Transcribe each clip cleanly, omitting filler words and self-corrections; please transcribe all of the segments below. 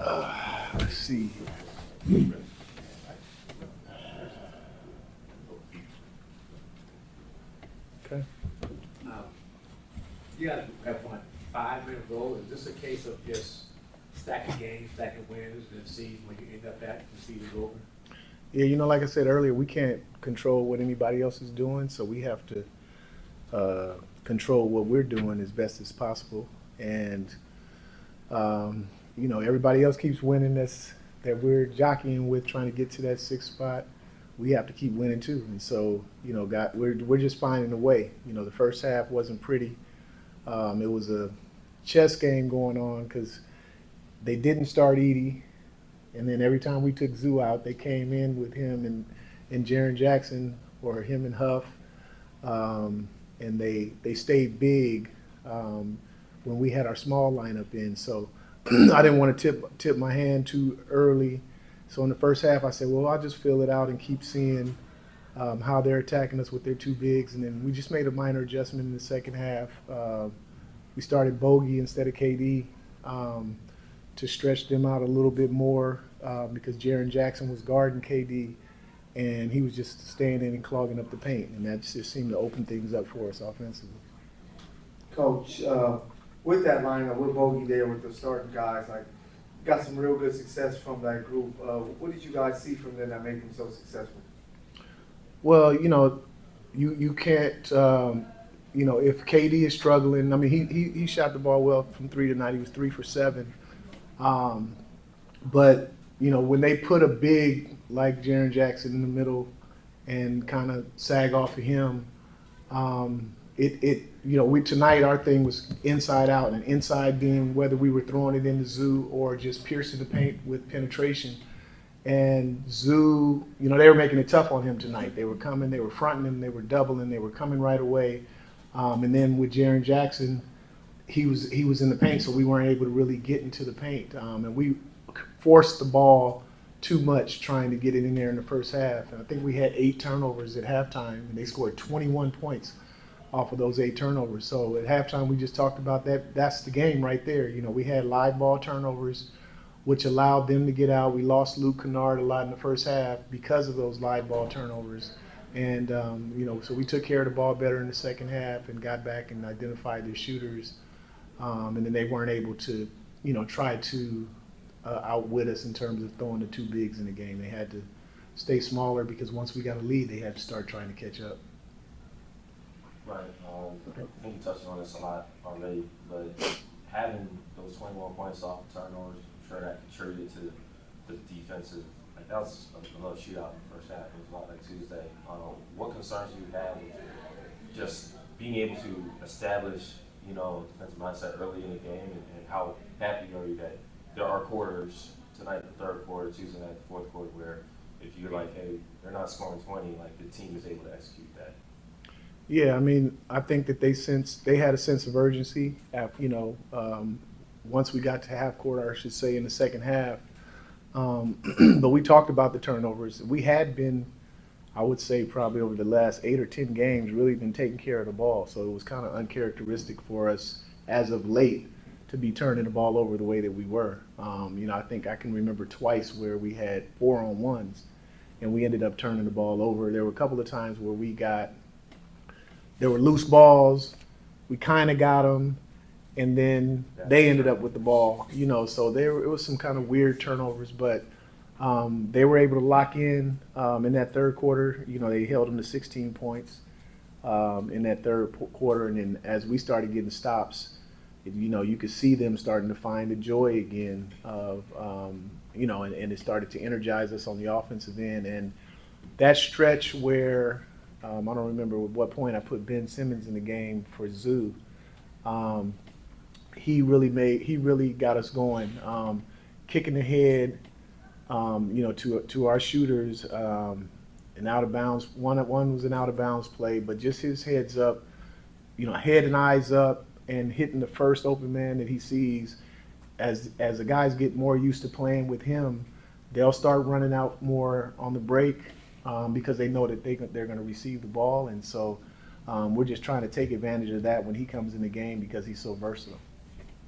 Let's see. Okay. You got at one 5-minute goal. Is this a case of just stacking games, stacking wins, and see when you end up at the season's over? Yeah, like I said earlier, we can't control what anybody else is doing, so we have to control what we're doing as best as possible. And everybody else keeps winning that we're jockeying with, trying to get to that 6th spot. We have to keep winning too. And so, we're just finding a way. The first half wasn't pretty. It was a chess game going on because they didn't start Edie. And then every time we took Zoo out, they came in with him and Jaren Jackson or him and Huff. And they stayed big when we had our small lineup in. So I didn't want to tip my hand too early. So in the first half, I said, well, I'll just fill it out and keep seeing how they're attacking us with their 2 bigs. And then we just made a minor adjustment in the second half. We started Bogey instead of KD to stretch them out a little bit more because Jaren Jackson was guarding KD, and he was just staying in and clogging up the paint. And that just seemed to open things up for us offensively. Coach, with that lineup, with Bogey there, with the starting guys, got some real good success from that group. What did you guys see from them that made them so successful? Well, you can't, if KD is struggling, I mean, he shot the ball well from 3 tonight. He was 3 for 7. But, when they put a big like Jaren Jackson in the middle and kind of sag off of him, tonight our thing was inside out, and inside being whether we were throwing it in the Zoo or just piercing the paint with penetration. And Zoo, they were making it tough on him tonight. They were coming, they were fronting him, they were doubling, they were coming right away. And then with Jaren Jackson, he was in the paint, so we weren't able to really get into the paint. And we forced the ball too much trying to get it in there in the first half. And I think we had 8 turnovers at halftime, and they scored 21 points off of those 8 turnovers. So at halftime, we just talked about that. That's the game right there. We had live ball turnovers, which allowed them to get out. We lost Luke Kennard a lot in the first half because of those live ball turnovers. And, so we took care of the ball better in the second half and got back and identified their shooters. And then they weren't able to, try to outwit us in terms of throwing the 2 bigs in the game. They had to stay smaller because once we got a lead, they had to start trying to catch up. Right. I think you touched on this a lot already, but having those 21 points off of turnovers, I'm sure that contributed to the defensive. That was another shootout in the first half. It was a lot like Tuesday. What concerns do you have with just being able to establish, defensive mindset early in the game, and how happy are you that there are quarters tonight, the 3rd quarter, Tuesday night, the 4th quarter, where if you're like, hey, they're not scoring 20, the team is able to execute that? Yeah, I mean, I think that they had a sense of urgency. Once we got to half court, or I should say, in the second half. But we talked about the turnovers. We had been, I would say, probably over the last 8 or 10 games, really been taking care of the ball. So it was kind of uncharacteristic for us as of late to be turning the ball over the way that we were. I think I can remember twice where we had 4-on-1s, and we ended up turning the ball over. There were a couple of times where there were loose balls. We kind of got them, and then they ended up with the ball. So it was some kind of weird turnovers, but they were able to lock in that 3rd quarter. They held them to 16 points in that 3rd quarter, and then as we started getting stops, you could see them starting to find the joy again of, and it started to energize us on the offensive end. And that stretch where I don't remember at what point I put Ben Simmons in the game for Zoo. He really got us going, kicking the head, to our shooters, an out of bounds. One was an out of bounds play, but just his heads up, head and eyes up, and hitting the first open man that he sees. As the guys get more used to playing with him, they'll start running out more on the break. Because they know that they're going to receive the ball. And so we're just trying to take advantage of that when he comes in the game because he's so versatile.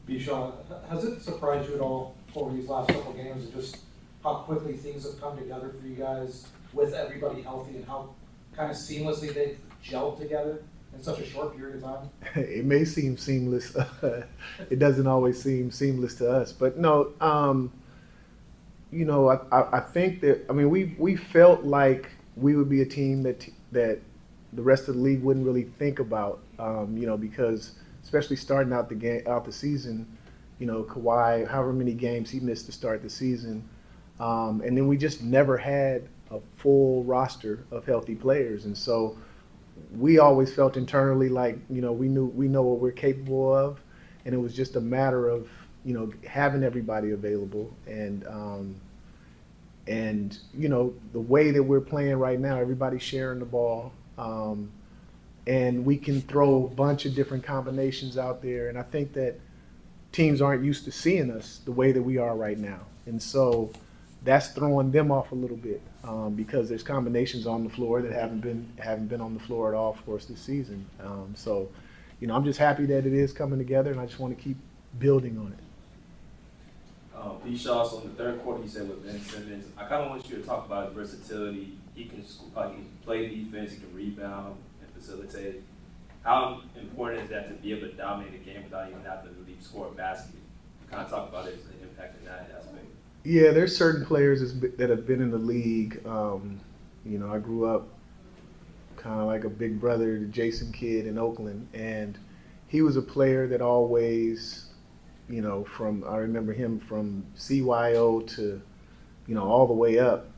Bichon, has it surprised you at all over these last couple games, and just how quickly things have come together for you guys with everybody healthy, and how kind of seamlessly they've gelled together in such a short period of time? It may seem seamless. It doesn't always seem seamless to us, but no. I think that, I mean, we felt like we would be a team that the rest of the league wouldn't really think about, because especially starting out the season, Kawhi, however many games he missed to start the season, and then we just never had a full roster of healthy players, and so we always felt internally like, we know what we're capable of, and it was just a matter of, having everybody available, and the way that we're playing right now, everybody's sharing the ball, and we can throw a bunch of different combinations out there, and I think that teams aren't used to seeing us the way that we are right now, and so that's throwing them off a little bit, because there's combinations on the floor that haven't been on the floor at all for us this season. So I'm just happy that it is coming together, and I just want to keep building on it. B. Shaw, so in the third quarter, you said with Ben Simmons, I kind of want you to talk about his versatility. He can play defense, he can rebound and facilitate. How important is that to be able to dominate a game without even having to really score a basket? Kind of talk about his impact in that aspect. Yeah, there's certain players that have been in the league. I grew up kind of like a big brother to Jason Kidd in Oakland, and he was a player that always, I remember him from CYO to, all the way up,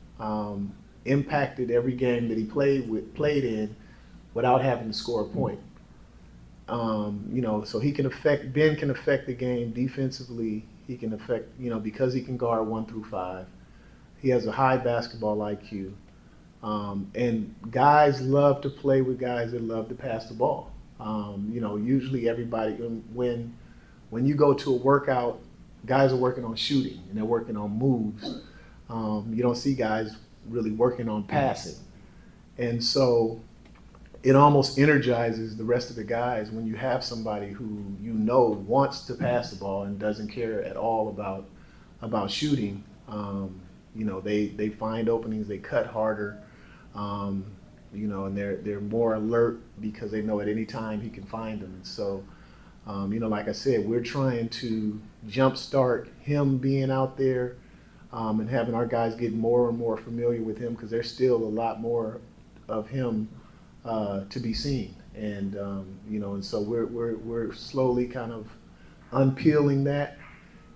impacted every game that he played in without having to score a point. So Ben can affect the game defensively. He can affect, because he can guard 1 through 5. He has a high basketball IQ. And guys love to play with guys that love to pass the ball. Usually everybody, when you go to a workout, guys are working on shooting and they're working on moves. You don't see guys really working on passing. And so it almost energizes the rest of the guys when you have somebody who wants to pass the ball and doesn't care at all about shooting. They find openings, they cut harder, and they're more alert because they know at any time he can find them. And so, like I said, we're trying to jumpstart him being out there, and having our guys get more and more familiar with him, because there's still a lot more of him to be seen, and and so we're slowly kind of unpeeling that,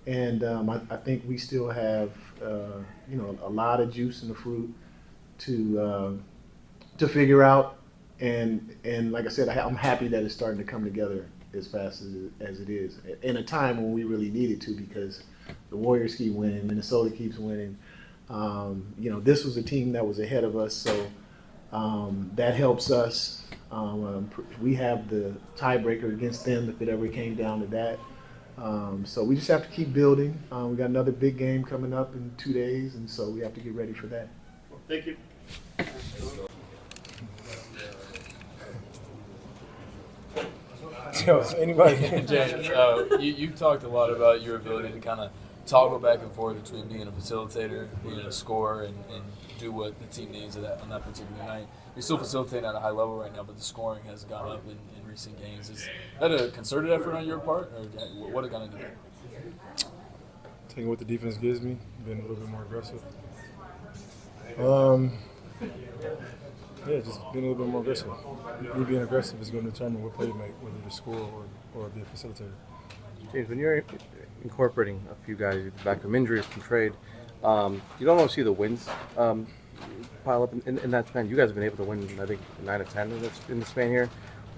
and I think we still have a lot of juice in the fruit to figure out, and like I said, I'm happy that it's starting to come together as fast as it is in a time when we really need it to, because the Warriors keep winning, Minnesota keeps winning. This was a team that was ahead of us, so. That helps us. We have the tiebreaker against them if it ever came down to that. So we just have to keep building. We got another big game coming up in 2 days, and so we have to get ready for that. Thank you. Anybody? James, you talked a lot about your ability to kind of toggle back and forth between being a facilitator, being a scorer, and do what the team needs on that particular night. You're still facilitating at a high level right now, but the scoring has gone up in recent games. Is that a concerted effort on your part, or what are you going to do? Taking what the defense gives me, being a little bit more aggressive. Just being a little bit more aggressive. Me being aggressive is going to determine what play you make, whether to score or be a facilitator. James, when you're incorporating a few guys back from injury or from trade, you don't want to see the wins pile up in that span. You guys have been able to win, I think, 9 of 10 in the span here.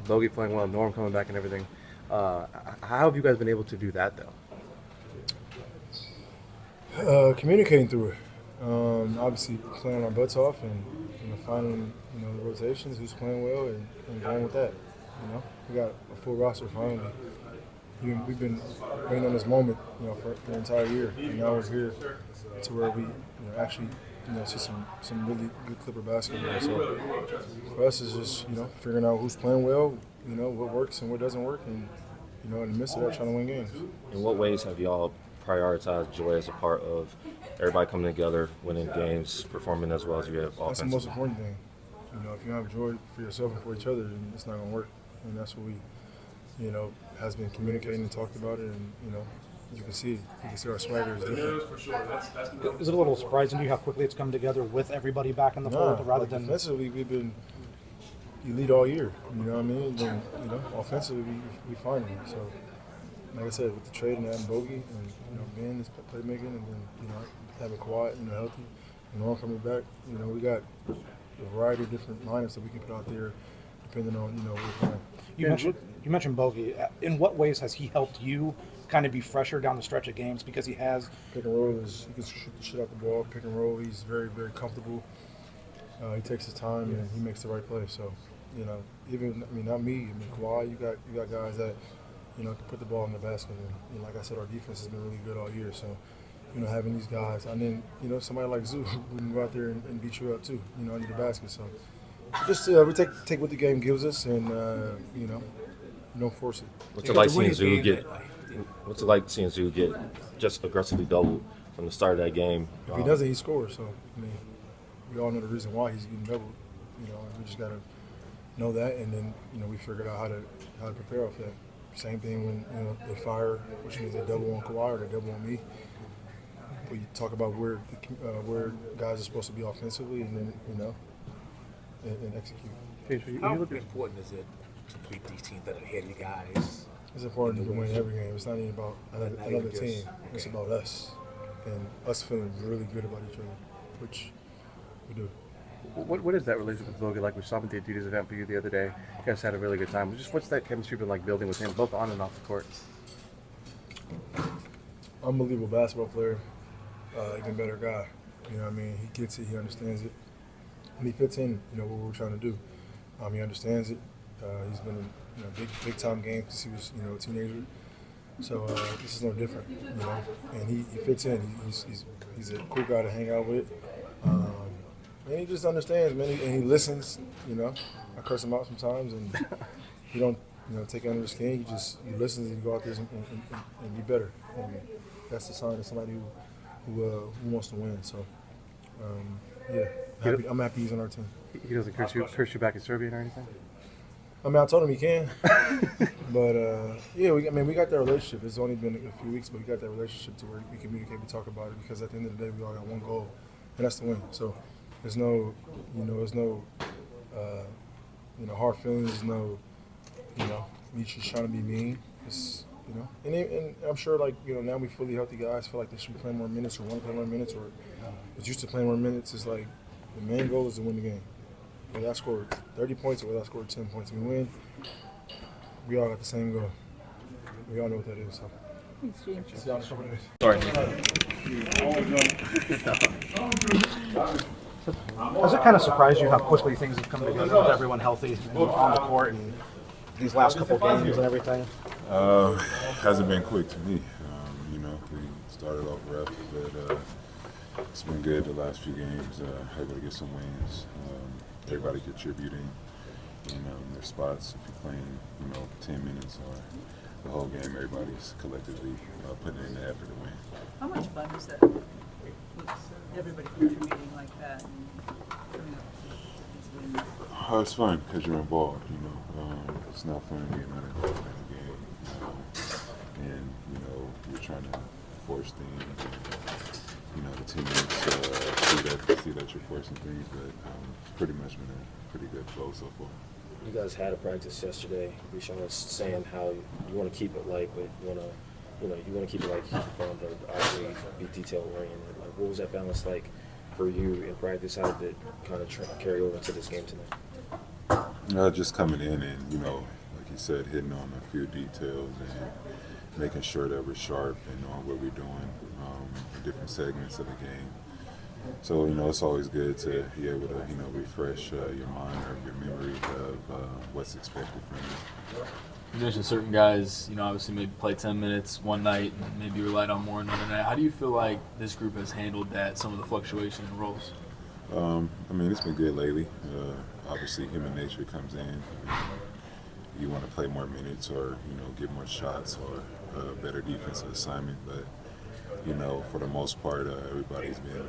Bogey playing well, Norm coming back and everything. How have you guys been able to do that, though? Communicating through it. Obviously playing our butts off and finding the rotations, who's playing well, and going with that. We got a full roster finally. We've been waiting on this moment, for the entire year, and now we're here to where we, actually, see some really good Clipper basketball. So for us, it's just figuring out who's playing well, what works and what doesn't work, and in the midst of that, trying to win games. In what ways have y'all prioritize joy as a part of everybody coming together, winning games, performing as well as you have That's the offensively? most important thing. You know, if you don't have joy for yourself and for each other, then it's not going to work. And that's what we, has been communicating and talked about it. And, you can see it. You can see our swagger is different. Is it a little surprising to you how quickly it's come together with everybody back in the fold rather than? Defensively, we've been elite all year. You know what I mean? Then, offensively, we find it. So, like I said, with the trade and adding Bogey and, Ben is playmaking and then, having Kawhi, healthy and all coming back, we got a variety of different lineups that we can put out there depending on, what we're playing. You mentioned Bogey. In what ways has he helped you kind of be fresher down the stretch of games because he has? Pick and roll he can shoot the shit out the ball. Pick and roll, he's very, very comfortable. He takes his time and he makes the right play. So, not me. Kawhi, you got guys that, can put the ball in the basket. And, like I said, our defense has been really good all year. So, having these guys, and then, somebody like Zoo who can go out there and beat you up too, under the basket. So, just we take what the game gives us and, don't force it. What's it like seeing Zoo get just aggressively doubled from the start of that game? If he doesn't, he scores. So, we all know the reason why he's getting doubled. And we just got to know that, and then, we figured out how to prepare off that. Same thing when, they fire, which means they double on Kawhi or they double on me. We talk about where guys are supposed to be offensively, and then, and execute. How important is it to beat these teams that are ahead of you guys? It's important to win every game. It's not even about another team. It's about us and us feeling really good about each other, which we do. What is that relationship with Bogey like? We saw him at the Adidas event for you the other day. You guys had a really good time. Just what's that chemistry been like building with him, both on and off the court? Unbelievable basketball player, even better guy. He gets it, he understands it, and he fits in. What we're trying to do. He understands it. He's been in big time games since he was a teenager. So this is no different. And he fits in. He's a cool guy to hang out with. And he just understands, man, and he listens. I curse him out sometimes, and he don't take it under his skin. He listens and he go out there and be better. And that's the sign of somebody who wants to win. So I'm happy he's on our team. He doesn't curse you back in Serbian or anything? I told him he can, but we got that relationship. It's only been a few weeks, but we got that relationship to where we communicate, we talk about it, because at the end of the day, we all got one goal, and that's to win. So there's no, hard feelings. There's no, me just trying to be mean. It's, and I'm sure now we fully healthy guys feel like they should be playing more minutes or want to play more minutes or was used to playing more minutes. It's like the main goal is to win the game. Whether I scored 30 points or whether I scored 10 points, we win. We all got the same goal. We all know what that is. So. Thanks, James. Has it kind of surprised you how quickly things have come together with everyone healthy and on the court and these last couple of games and everything? Hasn't been quick to me. We started off rough, but it's been good the last few games. Able to get some wins. Everybody contributing in their spots. If you're playing, 10 minutes or the whole game, everybody's collectively putting in the effort to win. How much fun is that? With everybody contributing like that and coming up with these wins? It's fun because you're involved. It's not fun being not involved in the game, and you're trying to force things. And, the teammates see that you're forcing things, but it's pretty much been a pretty good flow so far. You guys had a practice yesterday. Rishon was saying how you want to keep it light, but you want to keep it like fun, but obviously be detail oriented. Like, what was that balance like for you in practice? How did it kind of carry over into this game tonight? Just coming in and like you said, hitting on a few details and making sure that we're sharp and knowing what we're doing in different segments of the game. So, it's always good to be able to, refresh your mind or your memory of what's expected from you. You mentioned certain guys, obviously maybe play 10 minutes one night and maybe relied on more another night. How do you feel like this group has handled that, some of the fluctuation in roles? It's been good lately. Obviously, human nature comes in. You want to play more minutes or, get more shots or a better defensive assignment. But you know, for the most part, everybody's been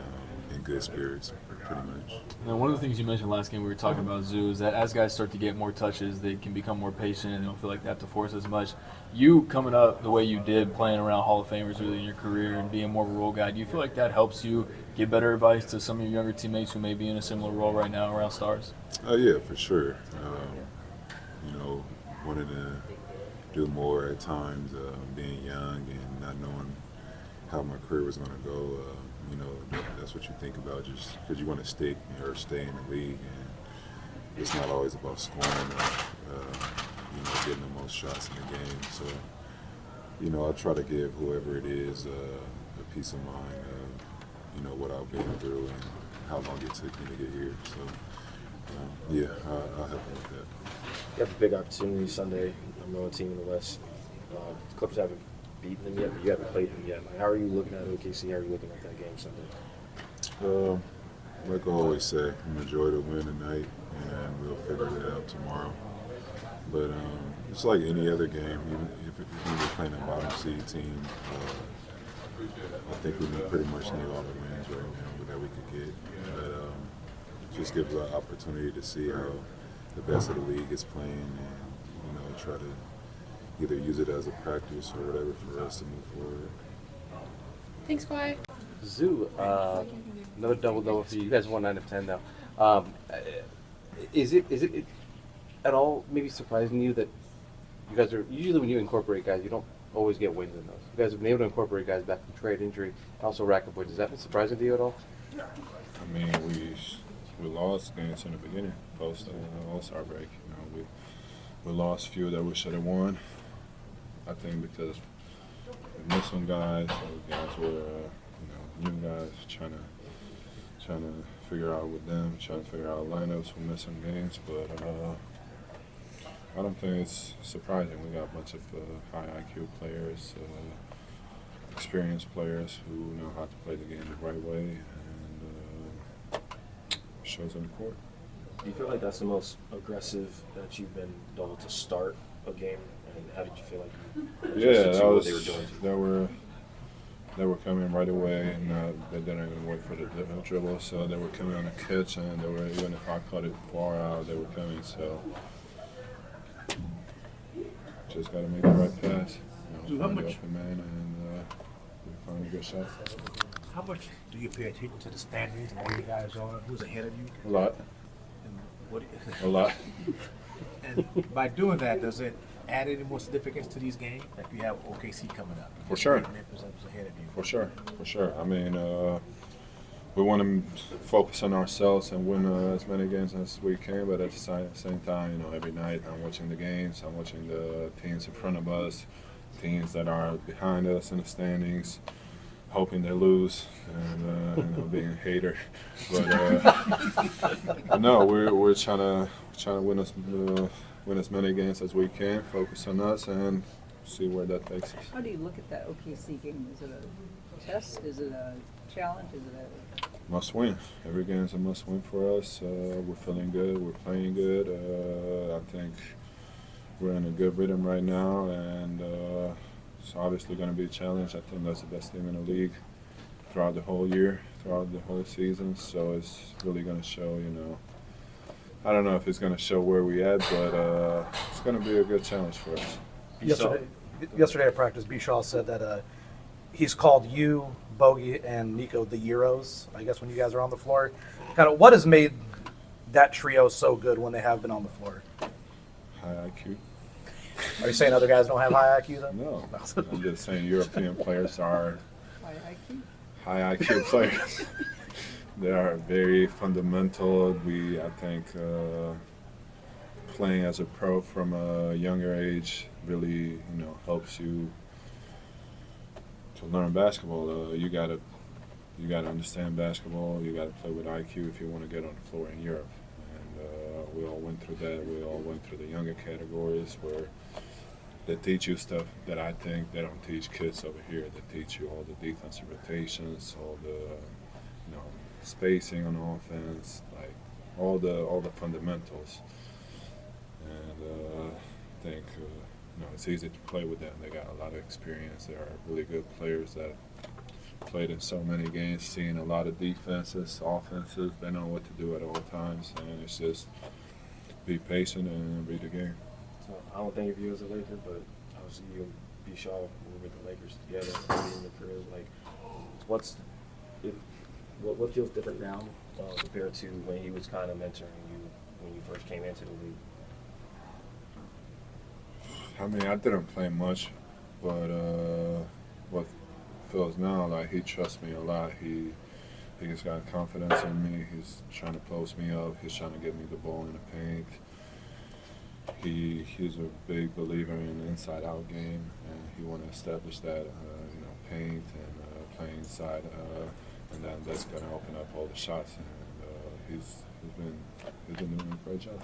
in good spirits, pretty much. Now, one of the things you mentioned last game we were talking about Zoo is that as guys start to get more touches, they can become more patient and they don't feel like they have to force as much. You coming up the way you did, playing around Hall of Famers early in your career and being more of a role guy, do you feel like that helps you give better advice to some of your younger teammates who may be in a similar role right now around stars? Yeah, for sure. You know, wanted to do more at times, being young and not knowing how my career was going to go. You know, that's what you think about, just because you want to stick or stay in the league, and it's not always about scoring or you know, getting the most shots in the game. So, you know, I try to give whoever it is a peace of mind of, you know, what I've been through and how long it took me to get here. So, yeah, I'll help you with that. You have a big opportunity Sunday. I'm on a team in the West. The Clippers haven't beaten them yet, but you haven't played them yet. Like, how are you looking at OKC? How are you looking at that game Sunday? Like I always say, enjoy the win tonight, and we'll figure it out tomorrow. But it's like any other game, even if we're playing a bottom seed team, I think we pretty much need all the wins right now that we could get. But it just gives us an opportunity to see how the best of the league is playing, and you know, try to either use it as a practice or whatever for us to move forward. Thanks, Kawhi. Zoo, another double for you. You guys won 9 of 10 now. Is it at all maybe surprising to you that you guys are usually when you incorporate guys, you don't always get wins in those. You guys have been able to incorporate guys back from trade, injury, and also rack up wins. Has that been surprising to you at all? I mean, we lost games in the beginning, post All-Star break. You know, we lost a few that we should have won. I think because we missed some guys, so guys were you know, new guys trying to figure out with them, trying to figure out lineups. We missed some games, but I don't think it's surprising. We got a bunch of high IQ players, experienced players who know how to play the game the right way, and shows on the court. Do you feel like that's the most aggressive that you've been able to start a game? And how did you feel like Yeah, what they were doing? They were coming right away, and they didn't even wait for the dribble. So they were coming on the catch, and they were, even if I cut it far out, they were coming. So just got to make the right pass, you know, find the open man, and find a good shot. How much do you pay attention to the standings and where you guys are? Who's ahead of you? A lot. And what, A lot. and by doing that, does it add any more significance to these games? Like you have OKC coming up. For sure. Memphis is ahead of you. For sure, for sure. I mean, we want to focus on ourselves and win as many games as we can, but at the same time, you know, every night I'm watching the games, I'm watching the teams in front of us, teams that are behind us in the standings, hoping they lose, and you know, being a hater. But no, we're trying to win as many games as we can, focus on us, and see where that takes us. How do you look at that OKC game? Is it a test? Is it a challenge? Is it a Must win. Every game is a must win for us. We're feeling good. We're playing good. I think we're in a good rhythm right now, and it's obviously going to be a challenge. I think that's the best team in the league throughout the whole year, throughout the whole season. So it's really going to show, you know. I don't know if it's going to show where we at, but it's going to be a good challenge for us. Yesterday at practice, B. Shaw said that he's called you, Bogey, and Nico the Euros, I guess, when you guys are on the floor. Kind of what has made that trio so good when they have been on the floor? High IQ. Are you saying other guys don't have high IQ, then? No. I'm just saying European players are high IQ? high IQ players. They are very fundamental. I think, playing as a pro from a younger age really, helps you to learn basketball. You gotta understand basketball. You gotta play with IQ if you want to get on the floor in Europe. And we all went through that. We all went through the younger categories where they teach you stuff that I think they don't teach kids over here. They teach you all the defensive rotations, all the spacing on offense, like all the fundamentals. And I think it's easy to play with them. They got a lot of experience. They are really good players that played in so many games, seeing a lot of defenses, offenses. They know what to do at all times, and it's just be patient and read the game. So I don't think of you as a Laker, but obviously you and B. Shaw were with the Lakers together early in your career. Like, what feels different now compared to when he was kind of mentoring you when you first came into the league? I mean, I didn't play much, but what feels now, like he trusts me a lot. He's got confidence in me. He's trying to post me up. He's trying to get me the ball in the paint. He's a big believer in the inside-out game, and he want to establish that, paint and playing inside, and then that's going to open up all the shots. And he's been doing a great job.